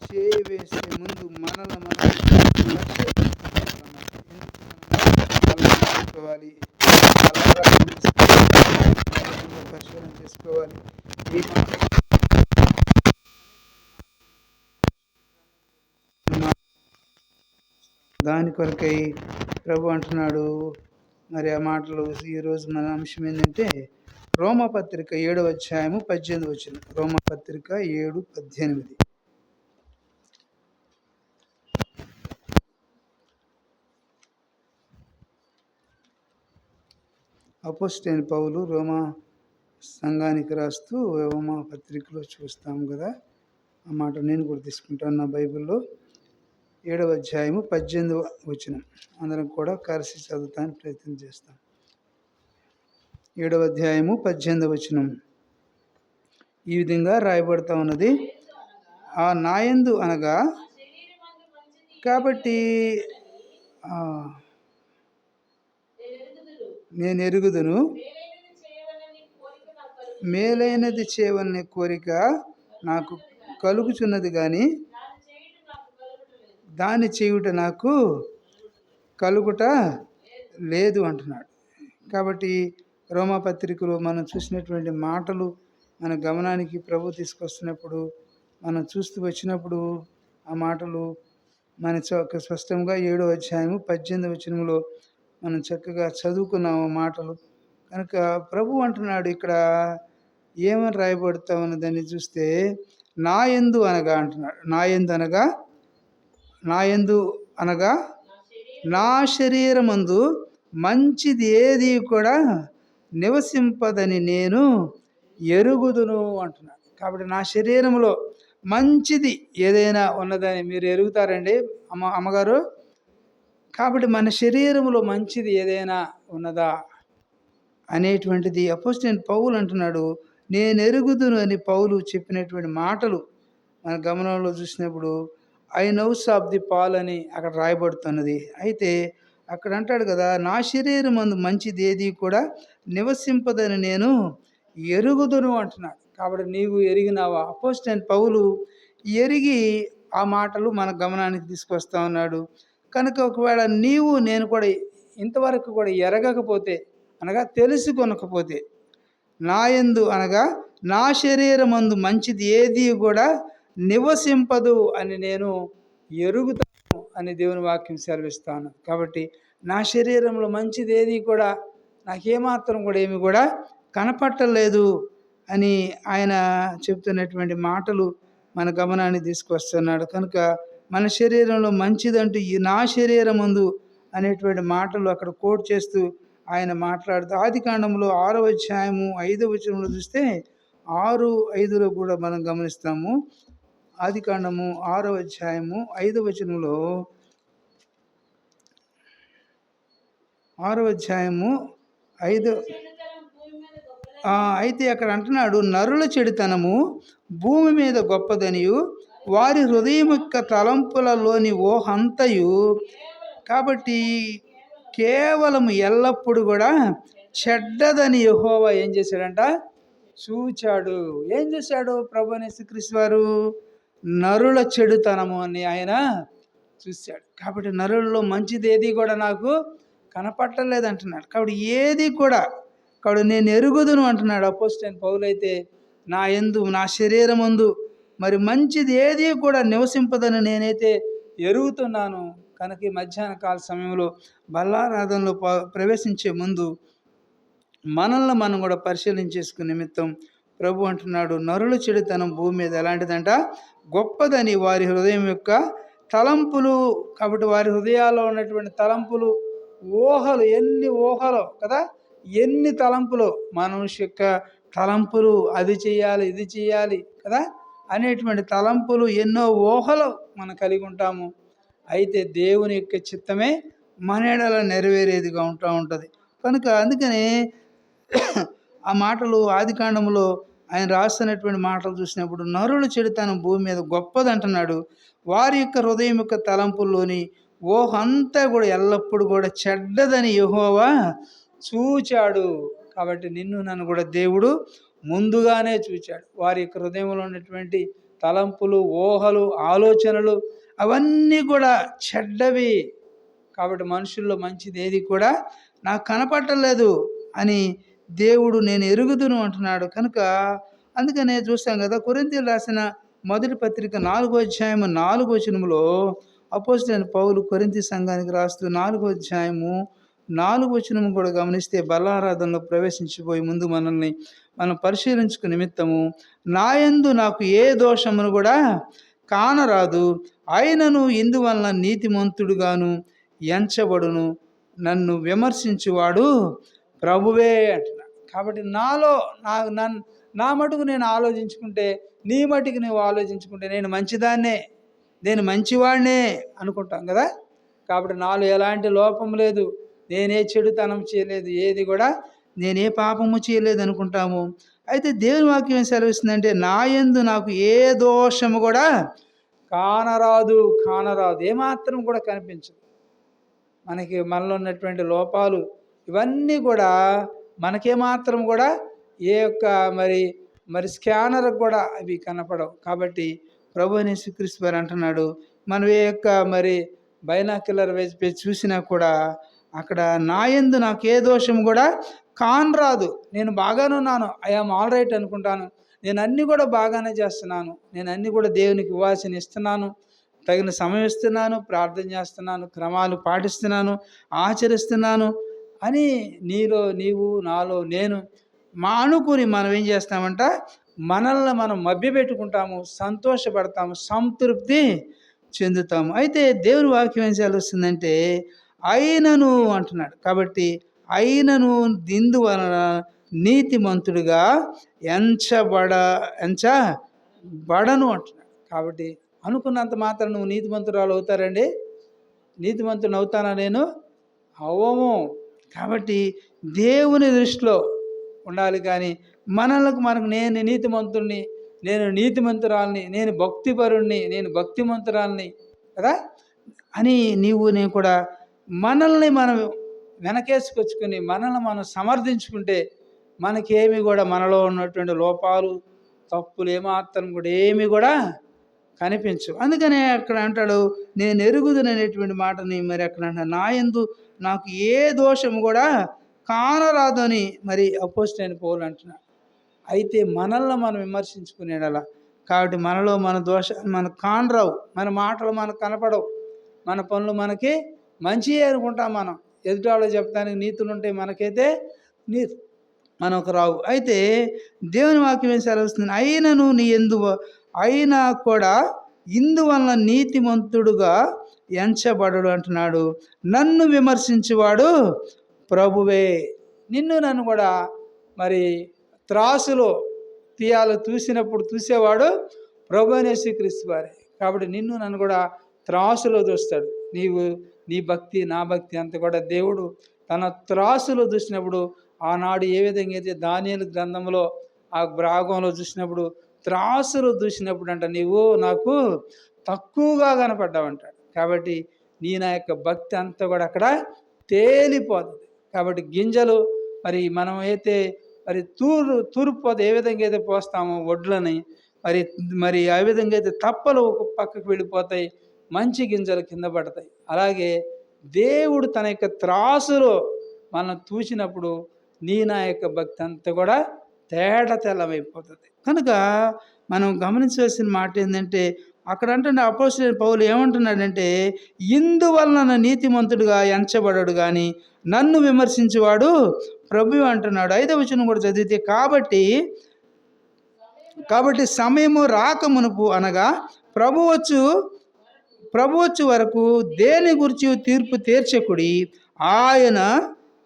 చేయి వేసే ముందు మనల్ని మనం చేసుకోవాలి, పరిశీలన చేసుకోవాలి. దాని కొరకై ప్రభు అంటున్నాడు. మరి ఆ మాటలు ఈరోజు మన అంశం ఏంటంటే రోమపత్రిక 7వ అధ్యాయము 18 వచనం. రోమపత్రిక 7:18. అపోస్తలుడైన పౌలు రోమా సంఘానికి రాస్తూ రోమా పత్రికలో చూస్తాం కదా. ఆ మాట నేను కూడా తీసుకుంటాను నా బైబిల్లో. 7వ అధ్యాయము 18వ వచనం. అందరం కూడా కలిసి చదువుతానికి ప్రయత్నం చేస్తాం. 7వ అధ్యాయము 18వ వచనం ఈ విధంగా రాయబడతా ఉన్నది. ఆ నాయందు అనగా కాబట్టి నేను ఎరుగుదును, మేలైనది చేయవలనే కోరిక నాకు కలుగుచున్నది కానీ దాన్ని చేయుట నాకు కలుగుట లేదు అంటున్నాడు. కాబట్టి రోమాపత్రికలో మనం చూసినటువంటి మాటలు మన గమనానికి ప్రభు తీసుకొస్తున్నప్పుడు, మనం చూస్తూ వచ్చినప్పుడు ఆ మాటలు మన స్పష్టంగా 7వ అధ్యాయము 18వ వచనంలో మనం చక్కగా చదువుకున్నాము మాటలు. కనుక ప్రభు అంటున్నాడు ఇక్కడ ఏమని రాయబడతా ఉన్నదని చూస్తే నా యందు అనగా అంటున్నాడు. నా యందు అనగా నా శరీరమందు మంచిది ఏది కూడా నివసింపదని నేను ఎరుగుదును అంటున్నాడు. కాబట్టి నా శరీరంలో మంచిది ఏదైనా ఉన్నదని మీరు ఎరుగుతారండి అమ్మగారు. కాబట్టి మన శరీరంలో మంచిది ఏదైనా ఉన్నదా అనేటువంటిది అపోస్తలుడైన పౌలు అంటున్నాడు. నేను ఎరుగుదును అని పౌలు చెప్పినటువంటి మాటలు మన గమనంలో చూసినప్పుడు ఐ నౌస్ ఆఫ్ ది పాల్ అని అక్కడ రాయబడుతున్నది. అయితే అక్కడ అంటాడు కదా, నా శరీరం అందు మంచిది ఏది కూడా నివసింపదని నేను ఎరుగుదును అంటున్నాడు. కాబట్టి నీవు ఎరిగినావా? అపోస్తలుడైన పౌలు ఎరిగి ఆ మాటలు మన గమనానికి తీసుకొస్తా ఉన్నాడు. కనుక ఒకవేళ నీవు నేను కూడా ఇంతవరకు కూడా ఎరగకపోతే అనగా తెలుసుకొనకపోతే, నా యందు అనగా నా శరీరమందు మంచిది ఏది కూడా నివసింపదు అని నేను ఎరుగుతాను అని దేవుని వాక్యం సెలవిస్తాను. కాబట్టి నా శరీరంలో మంచిది ఏది కూడా నాకేమాత్రం కూడా ఏమి కూడా కనపట్టలేదు అని ఆయన చెప్తున్నటువంటి మాటలు మన గమనాన్ని తీసుకొస్తున్నాడు. కనుక మన శరీరంలో మంచిదంటూ ఈ నా శరీరం ముందు అనేటువంటి మాటలు అక్కడ కోట్ చేస్తూ ఆయన మాట్లాడుతూ ఆదికాండంలో 6వ అధ్యాయము 5వ వచనంలో చూస్తే 6:5లో కూడా మనం గమనిస్తాము. ఆదికాండము 6వ అధ్యాయము 5వ వచనంలో 6వ అధ్యాయము 5 అయితే అక్కడ అంటున్నాడు, నరుల చెడుతనము భూమి మీద గొప్పదనియు వారి హృదయం యొక్క తలంపులలోని ఓహంతయు కాబట్టి కేవలం ఎల్లప్పుడూ కూడా చెడ్డదని యెహోవా ఏం చేశాడంట? చూచాడు. ఏం చేశాడు ప్రభువైన యేసుక్రీస్తు వారు? నరుల చెడుతనము అని ఆయన చూశాడు. కాబట్టి నరులలో మంచిది ఏది కూడా నాకు కనపట్టలేదు అంటున్నాడు. కాబట్టి ఏది కూడా కాబట్టి నేను ఎరుగుదును అంటున్నాడు అపోస్తలుడైన పౌలు. అయితే నా యందు నా శరీరమందు మరి మంచిది ఏది కూడా నివసింపదని నేనైతే ఎరుగుతున్నాను. కనుక ఈ మధ్యాహ్న కాల సమయంలో బల్లారాధనలో ప్రవేశించే ముందు మనల్ని మనం కూడా పరిశీలించేసుకునే నిమిత్తం ప్రభు అంటున్నాడు, నరుల చెడుతనం భూమి మీద ఎలాంటిదంట? గొప్పదని వారి హృదయం యొక్క తలంపులు. కాబట్టి వారి హృదయాల్లో ఉన్నటువంటి తలంపులు, ఊహలు, ఎన్ని ఊహలు కదా, ఎన్ని తలంపులు, మనిషి యొక్క తలంపులు, అది చేయాలి ఇది చేయాలి కదా అనేటువంటి తలంపులు, ఎన్నో ఊహలు మనం కలిగి ఉంటాము. అయితే దేవుని యొక్క చిత్తమే మన ఎడల నెరవేరేదిగా ఉంటుంది. కనుక అందుకనే ఆ మాటలు ఆదికాండంలో ఆయన రాస్తున్నటువంటి మాటలు చూసినప్పుడు నరుల చెడుతనం భూమి మీద గొప్పది అంటున్నాడు. వారి యొక్క హృదయం యొక్క తలంపుల్లోని ఓహంతా కూడా ఎల్లప్పుడూ కూడా చెడ్డదని యెహోవా చూచాడు. కాబట్టి నిన్ను నన్ను కూడా దేవుడు ముందుగానే చూచాడు. వారి యొక్క హృదయంలో ఉన్నటువంటి తలంపులు, ఊహలు, ఆలోచనలు అవన్నీ కూడా చెడ్డవి. కాబట్టి మనుషుల్లో మంచిది ఏది కూడా నాకు కనపడలేదు అని దేవుడు నేను ఎరుగుదును అంటున్నాడు. కనుక అందుకనే చూస్తాం కదా, కొరింథీయులకు రాసిన మొదటి పత్రిక 4వ అధ్యాయము 4వ వచనములో అపోస్తలుడైన పౌలు కొరింథీ సంఘానికి రాస్తూ 4వ అధ్యాయము 4వ వచనము కూడా గమనిస్తే, బలారాధనలో ప్రవేశించిపోయి ముందు మనం పరిశీలించుకు నిమిత్తము నాయందు నాకు ఏ దోషమును కూడా కానరాదు, అయినను ఇందువలన నీతిమంతుడుగాను ఎంచబడును, నన్ను విమర్శించువాడు ప్రభువే అంటున్నాడు. కాబట్టి నా మటుకు నేను ఆలోచించుకుంటే, నీ మటుకు నువ్వు ఆలోచించుకుంటే నేను మంచిదాన్నే, నేను మంచివాడినే అనుకుంటాం కదా. కాబట్టి నాలో ఎలాంటి లోపం లేదు, నేనే చెడుతనం చేయలేదు, ఏది కూడా నేనే పాపము చేయలేదు అనుకుంటాము. అయితే దేవుని వాక్యం ఏం సెలవిస్తుందంటే, నా యందు నాకు ఏ దోషము కూడా కానరాదు. ఏమాత్రం కూడా కనిపించదు. మనలో ఉన్నటువంటి లోపాలు ఇవన్నీ కూడా మనకేమాత్రం కూడా ఏ యొక్క మరి స్కానర్ కూడా అవి కనపడవు. కాబట్టి ప్రభు అయిన యేసుక్రీస్తు వారు అంటున్నాడు, మనం ఏ యొక్క బైనాక్యులర్ వేసి చూసినా కూడా అక్కడ నా యందు నాకు ఏ దోషం కూడా కానరాదు. నేను బాగానే ఉన్నాను, ఐఆమ్ ఆల్ రైట్ అనుకుంటాను, నేను అన్నీ కూడా బాగానే చేస్తున్నాను, నేను అన్నీ కూడా దేవునికి ఇవ్వాల్సిన ఇస్తున్నాను, తగిన సమయం ఇస్తున్నాను, ప్రార్థన చేస్తున్నాను, క్రమాలు పాటిస్తున్నాను, ఆచరిస్తున్నాను అని నీలో నీవు, నాలో నేను అనుకుని మనం ఏం చేస్తామంట, మనల్ని మనం మభ్యపెట్టుకుంటాము, సంతోషపడతాము, సంతృప్తి చెందుతాము. అయితే దేవుని వాక్యం ఏం సెలవుస్తుందంటే, అయినను అంటున్నాడు. కాబట్టి అయినను ఇందువలన నీతిమంతుడిగా ఎంచబడను అంటున్నాడు. కాబట్టి అనుకున్నంత మాత్రం నువ్వు నీతిమంతురాలు అవుతారండి? నీతిమంతుని అవుతానా నేను? అవ్వము. కాబట్టి దేవుని దృష్టిలో ఉండాలి. కానీ మనకు నేను నీతిమంతుడిని, నేను నీతిమంతురాలని, నేను భక్తిపరుణ్ణి, నేను భక్తిమంతురాలని కదా అని నేను కూడా మనల్ని మనం వెనకేసుకొచ్చుకొని మనల్ని మనం సమర్థించుకుంటే మనకేమి కూడా మనలో ఉన్నటువంటి లోపాలు, తప్పులు ఏమాత్రం కూడా ఏమి కూడా కనిపించవు. అందుకనే అక్కడ అంటాడు, నేను ఎరుగుదుననేటువంటి మాటని అక్కడ అంటాడు, నా యందు నాకు ఏ దోషము కూడా కానరాదు అని అపోస్తలుడైన పౌలు అంటున్నాడు. అయితే మనల్ని మనం విమర్శించుకునేలా. కాబట్టి మనలో మన దోషాలు మనకు కానరావు, మన మాటలు మనకు కనపడవు, మన పనులు మనకి మంచి అనుకుంటాం. మనం ఎదుటాలో చెప్తానికి నీతులు ఉంటాయి, మనకైతే మనకు రావు. అయితే దేవుని వాక్యం ఏం సెలవుస్తుంది, అయినను నీ అయినా కూడా ఇందువలన నీతిమంతుడుగా ఎంచబడడు అంటున్నాడు. నన్ను విమర్శించువాడు ప్రభువే. నిన్ను నన్ను కూడా త్రాసులో చూసేవాడు ప్రభు అయిన యేసుక్రీస్తు వారే. కాబట్టి నిన్ను నన్ను కూడా త్రాసులో చూస్తాడు. నీ భక్తి, నా భక్తి అంతా కూడా దేవుడు తన త్రాసులో చూసినప్పుడు, ఆనాడు ఏ విధంగా అయితే దానియేలు గ్రంథంలో ఆ భాగంలో చూసినప్పుడు త్రాసులో చూసినప్పుడు అంట, నీవు నాకు తక్కువగా కనపడ్డావంటాడు. కాబట్టి నా యొక్క భక్తి అంతా కూడా అక్కడ తేలిపోతుంది. కాబట్టి గింజలు మనం అయితే తూర్పు పోతే ఏ విధంగా అయితే పోస్తామో వడ్లని, ఆ విధంగా అయితే తప్పలు ఒక పక్కకు వెళ్ళిపోతాయి, మంచి గింజలు కింద పడతాయి. అలాగే దేవుడు తన యొక్క త్రాసులో మనం చూసినప్పుడు నా యొక్క భక్తి అంతా కూడా తెల్లమైపోతుంది. కనుక మనం గమనించవలసిన మాట ఏంటంటే, అక్కడ అంటే అపోస్తలుడైన పౌలు ఏమంటున్నాడంటే, ఇందువలన నీతిమంతుడుగా ఎంచబడడు కానీ నన్ను విమర్శించేవాడు ప్రభువు అంటున్నాడు. 5వ వచనం కూడా చదివితే, కాబట్టి సమయము రాకమునుపు అనగా ప్రభువచ్చు వరకు దేని గురించి తీర్పు తీర్చకుడి, ఆయన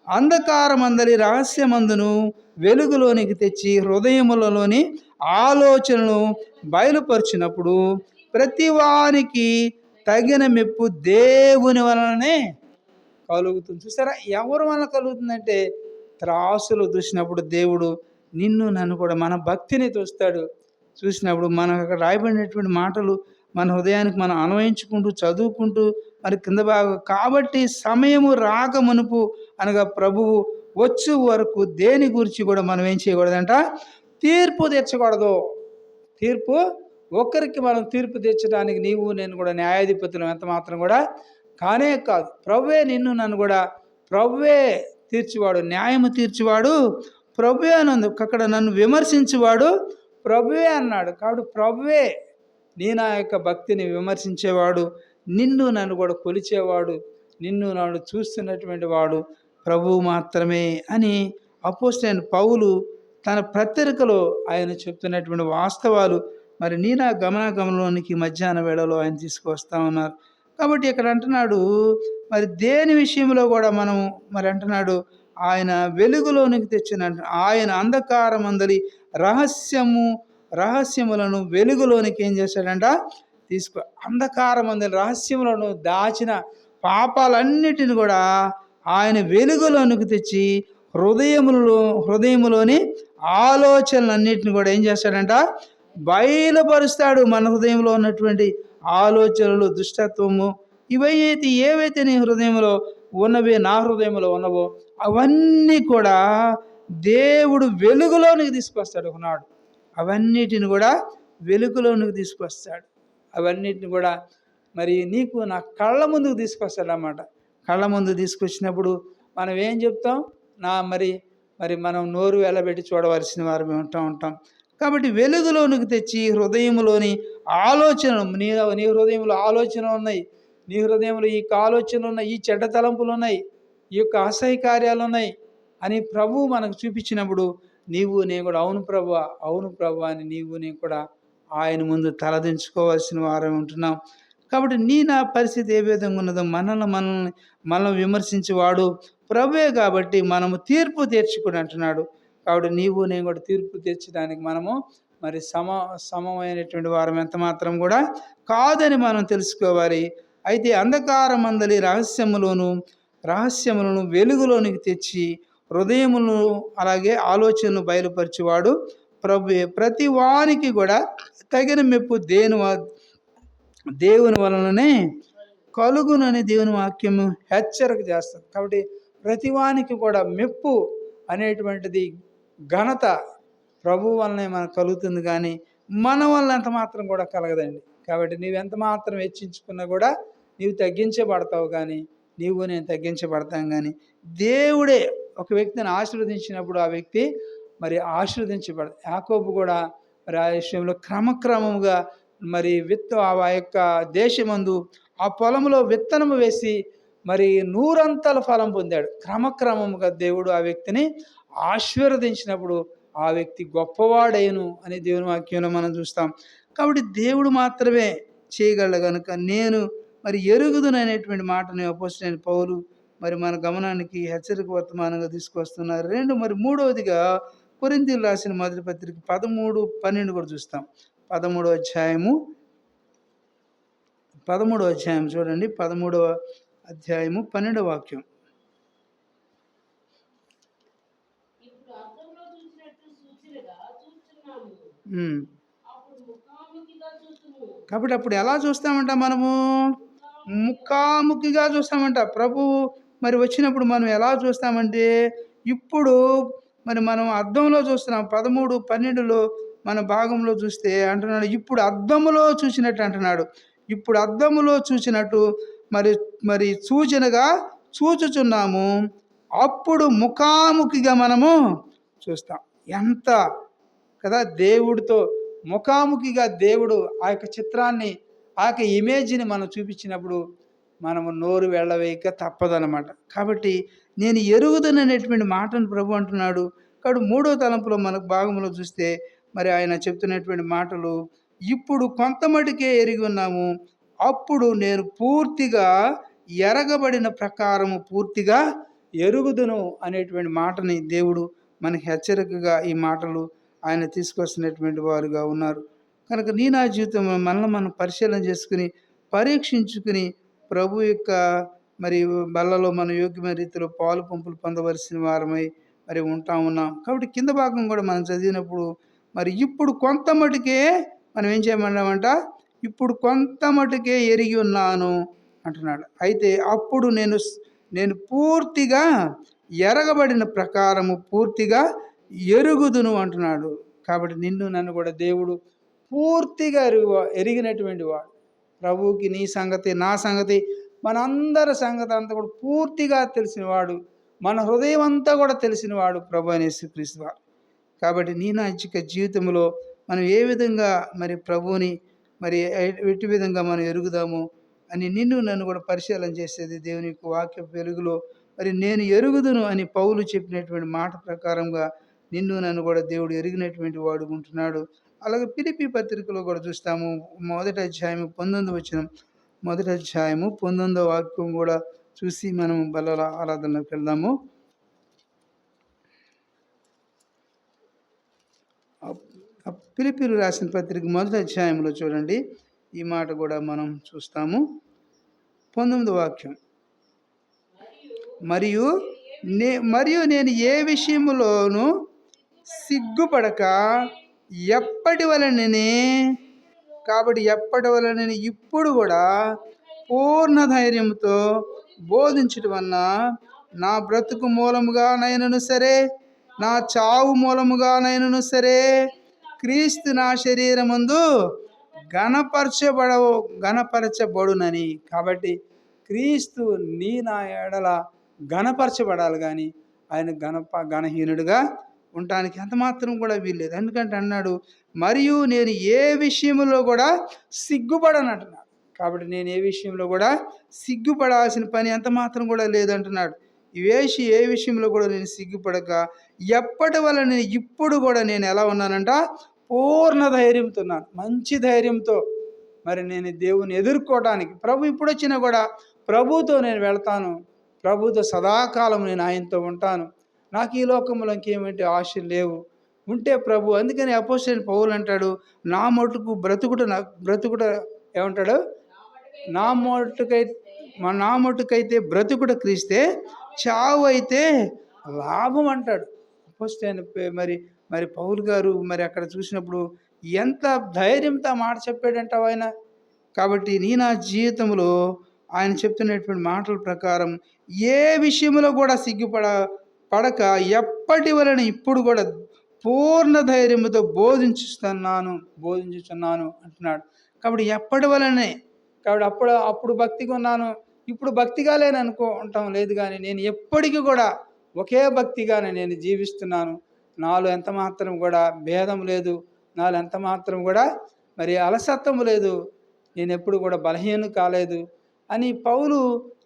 అంధకారమందలి రహస్యమందును వెలుగులోనికి తెచ్చి హృదయములలోని ఆలోచనను బయలుపరిచినప్పుడు ప్రతి వానికి తగిన మెప్పు దేవుని వలననే కలుగుతుంది. చూసారా, ఎవరి వలన కలుగుతుందంటే, త్రాసులు చూసినప్పుడు దేవుడు నిన్ను నన్ను కూడా మన భక్తిని చూసినప్పుడు మనకు అక్కడ రాయబడినటువంటి మాటలు మన హృదయానికి మనం అన్వయించుకుంటూ చదువుకుంటూ కింద భాగం. కాబట్టి సమయము రాకమునుపు అనగా ప్రభువు వచ్చు వరకు దేని గురించి కూడా మనం ఏం చేయకూడదంట, తీర్పు తెచ్చకూడదు. తీర్పు ఒక్కరికి మనం తీర్పు తెచ్చడానికి నీవు నేను కూడా న్యాయాధిపతులం ఎంత మాత్రం కూడా కానే కాదు. ప్రభువే నిన్ను నన్ను కూడా, ప్రభువే తీర్చివాడు, న్యాయము తీర్చివాడు ప్రభువే అనందు. అక్కడ నన్ను విమర్శించేవాడు ప్రభువే అన్నాడు. కాబట్టి ప్రభువే నీ నా యొక్క భక్తిని విమర్శించేవాడు, నిన్ను నన్ను కూడా కొలిచేవాడు, నిన్ను నన్ను చూస్తున్నటువంటి వాడు ప్రభువు మాత్రమే అని అపోస్తలుడైన పౌలు తన పత్రికలో ఆయన చెప్తున్నటువంటి వాస్తవాలు మరి నీ నా గమనాగమనంలోనికి మధ్యాహ్న వేళలో ఆయన తీసుకువస్తా ఉన్నారు. కాబట్టి ఇక్కడ అంటున్నాడు, మరి దేని విషయంలో కూడా మనం మరి అంటున్నాడు, ఆయన వెలుగులోనికి తెచ్చిన, ఆయన అంధకారమందలి రహస్యములను వెలుగులోనికి ఏం చేశాడంట, అంధకారమందలి రహస్యములను దాచిన పాపాలన్నిటిని కూడా ఆయన వెలుగులోనికి తెచ్చి హృదయములోని ఆలోచనలన్నిటిని కూడా ఏం చేస్తాడంట, బయలుపరుస్తాడు. మన హృదయంలో ఉన్నటువంటి ఆలోచనలు, దుష్టత్వము, ఏవైతే నీ హృదయంలో ఉన్నవే, నా హృదయంలో ఉన్నవో అవన్నీ కూడా దేవుడు వెలుగులోనికి తీసుకొస్తాడు ఒకనాడు. అవన్నిటిని కూడా వెలుగులోనికి తీసుకొస్తాడు. అవన్నిటిని కూడా మరి నీకు నా కళ్ళ ముందుకు తీసుకొస్తాడు అన్నమాట. కళ్ళ ముందు తీసుకొచ్చినప్పుడు మనం ఏం చెప్తాం, మరి మనం నోరు వెళ్ళబెట్టి చూడవలసిన వారు ఉంటాం. కాబట్టి వెలుగులోనికి తెచ్చి హృదయంలోని ఆలోచనలు, నీ హృదయంలో ఆలోచనలు ఉన్నాయి, నీ హృదయంలో ఈ ఆలోచనలు ఉన్నాయి, ఈ చెడ్డ తలంపులు ఉన్నాయి, ఈ యొక్క అసహ్య కార్యాలు ఉన్నాయి అని ప్రభువు మనకు చూపించినప్పుడు నీవు నేను కూడా అవును ప్రభు అని నీవు నేను కూడా ఆయన ముందు తలదించుకోవాల్సిన వారం ఉంటున్నాం. కాబట్టి నా పరిస్థితి ఏ విధంగా ఉన్నదో మనల్ని విమర్శించేవాడు ప్రభువే. కాబట్టి మనము తీర్పు తీర్చుకుని అంటున్నాడు. కాబట్టి నీవు నేను కూడా తీర్పు తీర్చడానికి మనము మరి సమమైనటువంటి వారం ఎంత మాత్రం కూడా కాదని మనం తెలుసుకోవాలి. అయితే అంధకారమందలి రహస్యములను వెలుగులోనికి తెచ్చి హృదయములను అలాగే ఆలోచనలు బయలుపరిచేవాడు ప్రభువే. ప్రతి వానికి కూడా తగిన మెప్పు దేవుని వలననే కలుగునని దేవుని వాక్యము హెచ్చరిక చేస్తుంది. కాబట్టి ప్రతివానికి కూడా మెప్పు అనేటువంటిది ఘనత ప్రభు వలనే మనకు కలుగుతుంది, కానీ మన వల్ల ఎంత మాత్రం కూడా కలగదండి. కాబట్టి నీవెంత మాత్రం హెచ్చించుకున్నా కూడా నీవు తగ్గించబడతావు, కానీ నేను తగ్గించబడతాం. కానీ దేవుడే ఒక వ్యక్తిని ఆశీర్వదించినప్పుడు ఆ వ్యక్తి మరి ఆశీర్వదించబడదు. యాకోబు కూడా మరి ఆ విషయంలో క్రమక్రమముగా మరి ఆ యొక్క దేశమందు ఆ పొలంలో విత్తనము వేసి మరి 100 ఫలం పొందాడు. క్రమక్రమముగా దేవుడు ఆ వ్యక్తిని ఆశీర్వదించినప్పుడు ఆ వ్యక్తి గొప్పవాడైను అని దేవుని వాక్యంలో మనం చూస్తాం. కాబట్టి దేవుడు మాత్రమే చేయగలడు కనుక నేను మరి ఎరుగుదుననేటువంటి మాటని అపోస్తలుడైన పౌలు మరి మన గమనానికి హెచ్చరిక వర్తమానంగా తీసుకొస్తున్నారు. మరి మూడవదిగా కొరింథీయులకు రాసిన మొదటి పత్రిక 13-12 కూడా చూస్తాం. 13వ అధ్యాయం చూడండి. 13వ అధ్యాయము 12వ వాక్యం. కాబట్టి అప్పుడు ఎలా చూస్తామంట, మనము ముఖాముఖిగా చూస్తామంట. ప్రభువు మరి వచ్చినప్పుడు మనం ఎలా చూస్తామంటే, ఇప్పుడు మరి మనం అద్దంలో చూస్తున్నాం. 13-12లో మన భాగంలో చూస్తే అంటున్నాడు, ఇప్పుడు అద్దములో చూసినట్టు అంటున్నాడు. ఇప్పుడు అద్దములో చూసినట్టు మరి సూచనగా చూచుచున్నాము, అప్పుడు ముఖాముఖిగా మనము చూస్తాం. ఎంత కదా దేవుడితో ముఖాముఖిగా దేవుడు ఆ యొక్క చిత్రాన్ని, ఆ యొక్క ఇమేజ్ని మనం చూపించినప్పుడు మనము నోరు వెళ్ళవేయక తప్పదనమాట. కాబట్టి నేను ఎరుగుదననేటువంటి మాటను ప్రభు అంటున్నాడు. కాబట్టి 3వ తలంపులో మనకు భాగంలో చూస్తే మరి ఆయన చెప్తున్నటువంటి మాటలు, ఇప్పుడు కొంతమటికే ఎరిగి ఉన్నాము, అప్పుడు నేను పూర్తిగా ఎరగబడిన ప్రకారము పూర్తిగా ఎరుగుదును అనేటువంటి మాటని దేవుడు మనకి హెచ్చరికగా ఈ మాటలు ఆయన తీసుకొస్తున్నటువంటి వారుగా ఉన్నారు. కనుక నా జీవితం మనల్ని మనం పరిశీలన చేసుకుని పరీక్షించుకుని ప్రభు యొక్క మరి బల్లలో మన యోగ్యమైన రీతిలో పాలు పంపులు పొందవలసిన వారమై మరి ఉన్నాం. కాబట్టి కింద భాగం కూడా మనం చదివినప్పుడు మరి ఇప్పుడు కొంత మటుకే మనం ఏం చేయమన్నామంట, ఇప్పుడు కొంత మటుకే ఎరిగి ఉన్నాను అంటున్నాడు. అయితే అప్పుడు నేను పూర్తిగా ఎరగబడిన ప్రకారము పూర్తిగా ఎరుగుదును అంటున్నాడు. కాబట్టి నిన్ను నన్ను కూడా దేవుడు పూర్తిగా ఎరిగినటువంటి వాడు. ప్రభువుకి నీ సంగతి, నా సంగతి, మనందరి సంగతి అంతా కూడా పూర్తిగా తెలిసినవాడు. మన హృదయం అంతా కూడా తెలిసినవాడు ప్రభు అయిన యేసుక్రీస్తు వారు. కాబట్టి నీ నైతిక జీవితంలో మనం ఏ విధంగా మరి ప్రభువుని మరి ఎట్టి విధంగా మనం ఎరుగుదాము అని నిన్ను నన్ను కూడా పరిశీలన చేసేది దేవుని యొక్క వాక్య వెలుగులో. మరి నేను ఎరుగుదును అని పౌలు చెప్పినటువంటి మాట ప్రకారంగా నిన్ను నన్ను కూడా దేవుడు ఎరిగినటువంటి వాడు ఉంటున్నాడు. అలాగే ఫిలిప్పీ పత్రికలో కూడా చూస్తాము. మొదటి అధ్యాయము 19వ వచనం, మొదటి అధ్యాయము 19వ వాక్యం కూడా చూసి మనం బల్ల ఆరాధనలోకి వెళ్దాము. ఫిలిప్పీలు రాసిన పత్రిక మొదటి అధ్యాయంలో చూడండి, ఈ మాట కూడా మనం చూస్తాము. 19వ వాక్యం, మరియు నేను ఏ విషయములోనూ సిగ్గుపడక ఎప్పటి వలననే, కాబట్టి ఎప్పటి వలననే ఇప్పుడు కూడా పూర్ణ ధైర్యంతో బోధించటం వలన నా బ్రతుకు మూలముగానైనను సరే, నా చావు మూలముగానైనను సరే, క్రీస్తు నా శరీరమందు గణపరచబడునని. కాబట్టి క్రీస్తు నీ నా ఎడల గణపరచబడాలి, కానీ ఆయన గణహీనుడిగా ఉండటానికి ఎంత మాత్రం కూడా వీల్లేదు. ఎందుకంటే అన్నాడు, మరియు నేను ఏ విషయంలో కూడా సిగ్గుపడను అంటున్నాడు. కాబట్టి నేను ఏ విషయంలో కూడా సిగ్గుపడాల్సిన పని ఎంత మాత్రం కూడా లేదంటున్నాడు. ఏ విషయంలో కూడా నేను సిగ్గుపడక ఎప్పటి వల్ల నేను ఇప్పుడు కూడా నేను ఎలా ఉన్నానంట, పూర్ణ ధైర్యంతో ఉన్నాను, మంచి ధైర్యంతో. మరి నేను దేవుని ఎదుర్కోవడానికి, ప్రభు ఇప్పుడు వచ్చినా కూడా ప్రభుతో నేను వెళ్తాను, ప్రభుతో సదాకాలం నేను ఆయనతో ఉంటాను. నాకు ఈ లోకంలో ఇంకేమిటి ఆశలు లేవు. ఉంటే ప్రభు, అందుకని అపోస్తలుడైన పౌలు అంటాడు, నా బ్రతుకుట ఏమంటాడు, నా మట్టుకైతే బ్రతుకుట క్రీస్తే, చావు అయితే లాభం అంటాడు అపోస్తలుడైన మరి పౌలు గారు. మరి అక్కడ చూసినప్పుడు ఎంత ధైర్యంతో మాట చెప్పాడంటావు ఆయన. కాబట్టి నా జీవితంలో ఆయన చెప్తున్నటువంటి మాటల ప్రకారం ఏ విషయంలో కూడా పడక ఎప్పటి వలన ఇప్పుడు కూడా పూర్ణ ధైర్యంతో బోధించుచున్నాను అంటున్నాడు. కాబట్టి ఎప్పటి వలనే, కాబట్టి అప్పుడు భక్తిగా ఉన్నాను, ఇప్పుడు భక్తిగా ఉంటాం లేదు, కానీ నేను ఎప్పటికీ కూడా ఒకే భక్తిగానే నేను జీవిస్తున్నాను. నాలో ఎంత మాత్రం కూడా భేదం లేదు, నాలో ఎంత మాత్రం కూడా మరి అలసత్వం లేదు, నేను ఎప్పుడు కూడా బలహీనం కాలేదు అని పౌలు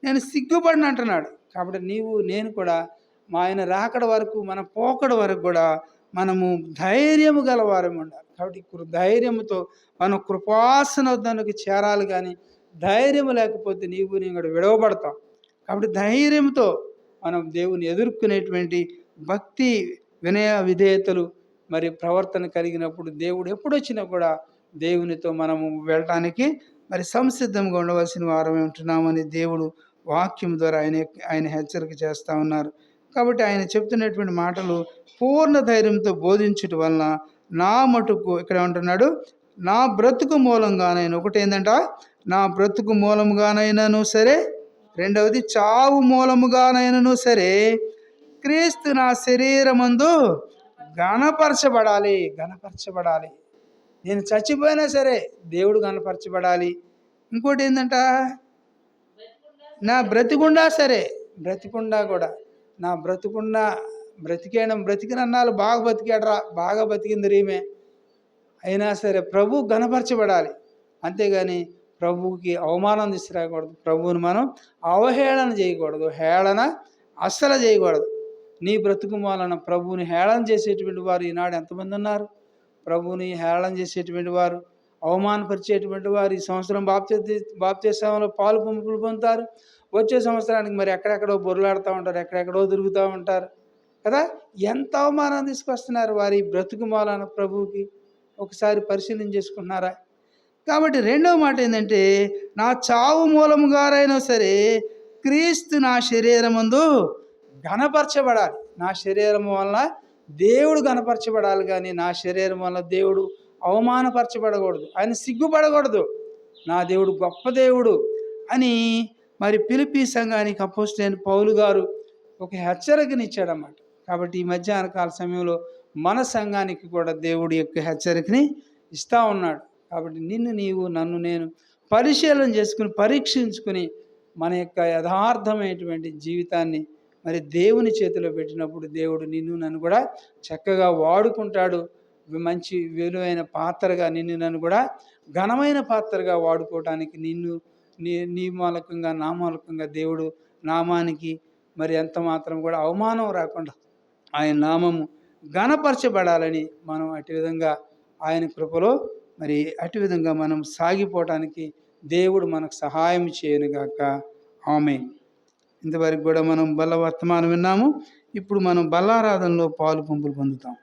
నేను సిగ్గుపడిన అంటున్నాడు. కాబట్టి నేను కూడా మా ఆయన రాకడ వరకు, మన పోకడ వరకు కూడా మనము ధైర్యము గలవారం ఉండాలి. కాబట్టి ధైర్యంతో మనం కృపాసనకు చేరాలి, కానీ ధైర్యం లేకపోతే నేను కూడా విడవబడతాం. కాబట్టి ధైర్యంతో మనం దేవుని ఎదుర్కొనేటువంటి భక్తి, వినయ, విధేయతలు మరి ప్రవర్తన కలిగినప్పుడు దేవుడు ఎప్పుడొచ్చినా కూడా దేవునితో మనము వెళ్ళటానికి మరి సంసిద్ధంగా ఉండవలసిన వారమే ఉంటున్నామని దేవుడు వాక్యం ద్వారా ఆయన హెచ్చరిక చేస్తూ ఉన్నారు. కాబట్టి ఆయన చెప్తున్నటువంటి మాటలు పూర్ణ ధైర్యంతో బోధించటం వలన నా మటుకు, ఇక్కడ ఏమంటున్నాడు, నా బ్రతుకు మూలంగానైనా, ఒకటి ఏంటంట, నా బ్రతుకు మూలముగానైనాను సరే, రెండవది చావు మూలముగానైనాను సరే, క్రీస్తు నా శరీరమందు గణపరచబడాలి. నేను చచ్చిపోయినా సరే దేవుడు గణపరచబడాలి. ఇంకోటి ఏంటంట, నా బ్రతికుండా సరే, బ్రతికినన్నాళ్ళు బాగా బతికాడరా, బాగా బతికింది రీమే, అయినా సరే ప్రభు గణపరచబడాలి. అంతేగాని ప్రభువుకి అవమానం తీసుకురాకూడదు, ప్రభువుని మనం అవహేళన చేయకూడదు, హేళన అస్సలు చేయకూడదు. నీ బ్రతుకు వలన ప్రభువుని హేళన చేసేటువంటి వారు ఈనాడు ఎంతమంది ఉన్నారు? ప్రభువుని హేళన చేసేటువంటి వారు, అవమానపరిచేటువంటి వారు ఈ సంవత్సరం బాప్తిస్మంలో పాలు పంపులు పొందుతారు, వచ్చే సంవత్సరానికి మరి ఎక్కడెక్కడో బొర్లాడుతూ ఉంటారు, ఎక్కడెక్కడో తిరుగుతూ ఉంటారు కదా. ఎంత అవమానం తీసుకొస్తున్నారు వారి బ్రతుకు మూలాన ప్రభువుకి, ఒకసారి పరిశీలన చేసుకుంటున్నారా? కాబట్టి రెండవ మాట ఏంటంటే, నా చావు మూలముగారైనా సరే క్రీస్తు నా శరీరమందు గణపరచబడాలి. నా శరీరం వలన దేవుడు గణపరచబడాలి, కానీ నా శరీరం వలన దేవుడు అవమానపరచబడకూడదు, ఆయన సిగ్గుపడకూడదు. నా దేవుడు గొప్ప దేవుడు అని మరి ఫిలిప్పీ సంఘానికి అపోస్తలుడైన పౌలు గారు ఒక హెచ్చరికనిచ్చాడన్నమాట. కాబట్టి ఈ మధ్యాహ్న కాల సమయంలో మన సంఘానికి కూడా దేవుడి యొక్క హెచ్చరికని ఇస్తా ఉన్నాడు. కాబట్టి నిన్ను నీవు, నన్ను నేను పరిశీలన చేసుకుని, పరీక్షించుకుని మన యొక్క యథార్థమైనటువంటి జీవితాన్ని మరి దేవుని చేతిలో పెట్టినప్పుడు దేవుడు నిన్ను నన్ను కూడా చక్కగా వాడుకుంటాడు. మంచి విలువైన పాత్రగా నిన్ను నన్ను కూడా ఘనమైన పాత్రగా వాడుకోవటానికి నీ మూలకంగా, నా మూలకంగా దేవుడు నామానికి మరి ఎంత మాత్రం కూడా అవమానం రాకుండా ఆయన నామము ఘనపరచబడాలని మనం అటు విధంగా ఆయన కృపలో మరి అటు విధంగా మనం సాగిపోవటానికి దేవుడు మనకు సహాయం చేయనుగాక. ఆమేన్. ఇంతవరకు కూడా మనం బల్ల వర్తమానం విన్నాము. ఇప్పుడు మనం బల్లారాధనలో పాలు పంపులు పొందుతాం.